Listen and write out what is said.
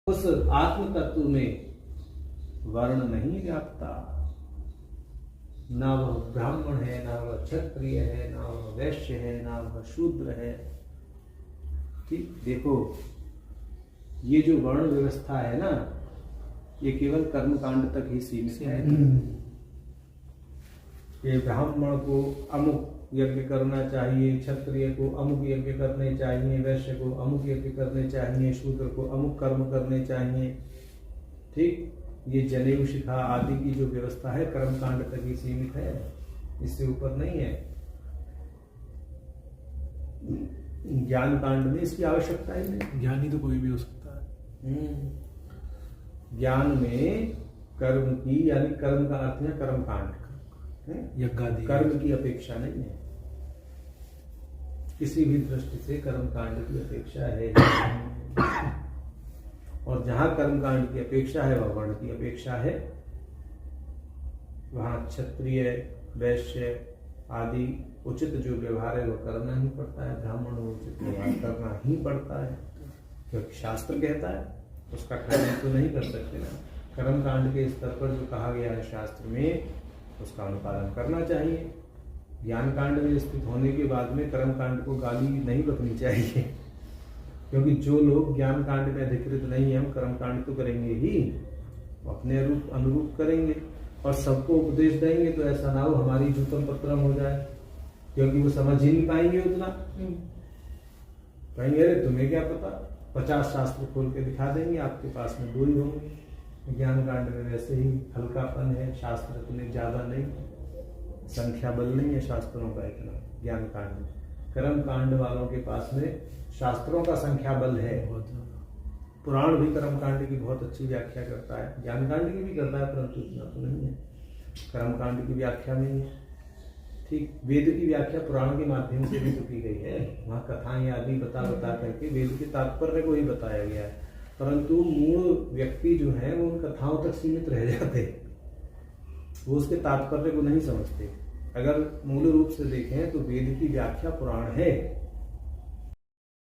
उस आत्म तत्व में वर्ण नहीं व्यापता। ना वह ब्राह्मण है, ना वह क्षत्रिय है, ना वह वैश्य है, ना वह शूद्र है। ठीक, देखो ये जो वर्ण व्यवस्था है ना, ये केवल कर्मकांड तक ही सीमित है। ये ब्राह्मण को अमुक यज्ञ करना चाहिए, क्षत्रिय को अमुक यज्ञ करने चाहिए, वैश्य को अमुक यज्ञ करने चाहिए, शूद्र को अमुक कर्म करने चाहिए। ठीक, ये जनेऊ शिखा आदि की जो व्यवस्था है कर्मकांड तक ही सीमित है, इससे ऊपर नहीं है। ज्ञान कांड में इसकी आवश्यकता ही नहीं। ज्ञानी तो कोई भी हो सकता है। ज्ञान में कर्म की, यानी कर्म का अर्थ है कर्मकांड, कर्म की अपेक्षा नहीं है, किसी भी दृष्टि से कर्मकांड की अपेक्षा है। और जहां कर्मकांड की अपेक्षा है वह वर्ण की अपेक्षा है। वहां क्षत्रिय, वैश्य आदि उचित जो व्यवहार है वह करना ही पड़ता है। ब्राह्मण उचित व्यवहार करना ही पड़ता है, क्योंकि शास्त्र कहता है, उसका खंडन तो नहीं कर सकते ना। कर्मकांड के स्तर पर जो कहा गया है शास्त्र में, उसका अनुपालन करना चाहिए। ज्ञान कांड में स्थित होने के बाद में कर्म कांड को गाली नहीं बकनी चाहिए, क्योंकि जो लोग ज्ञान कांड में अधिकृत नहीं है, हम कर्म कांड तो करेंगे ही, अपने अनुरूप करेंगे और सबको उपदेश देंगे, तो ऐसा ना हो हमारी जूतम पत्रम हो जाए, क्योंकि वो समझ ही नहीं पाएंगे उतना। कहेंगे अरे तुम्हें क्या पता, 50 शास्त्र खोल के दिखा देंगे, आपके पास में 2 ही होंगे। ज्ञान कांड में वैसे ही हल्कापन है, शास्त्र इतने ज्यादा नहीं, संख्या बल नहीं है शास्त्रों का इतना ज्ञान कांड में। कर्म कांड वालों के पास में शास्त्रों का संख्या बल है। पुराण भी कर्म कांड की बहुत अच्छी व्याख्या करता है, ज्ञान कांड की भी करता है, परंतु इतना तो नहीं है। कर्म कांड की व्याख्या नहीं है। ठीक, वेद की व्याख्या पुराण के माध्यम से भी तो की गई है, वहाँ कथाएं आदि बता करके वेद के तात्पर्य को ही बताया गया है, परंतु मूल व्यक्ति जो है वो उन कथाओं तक सीमित रह जाते, वो उसके तात्पर्य को नहीं समझते। अगर मूल रूप से देखें तो वेद की व्याख्या पुराण है,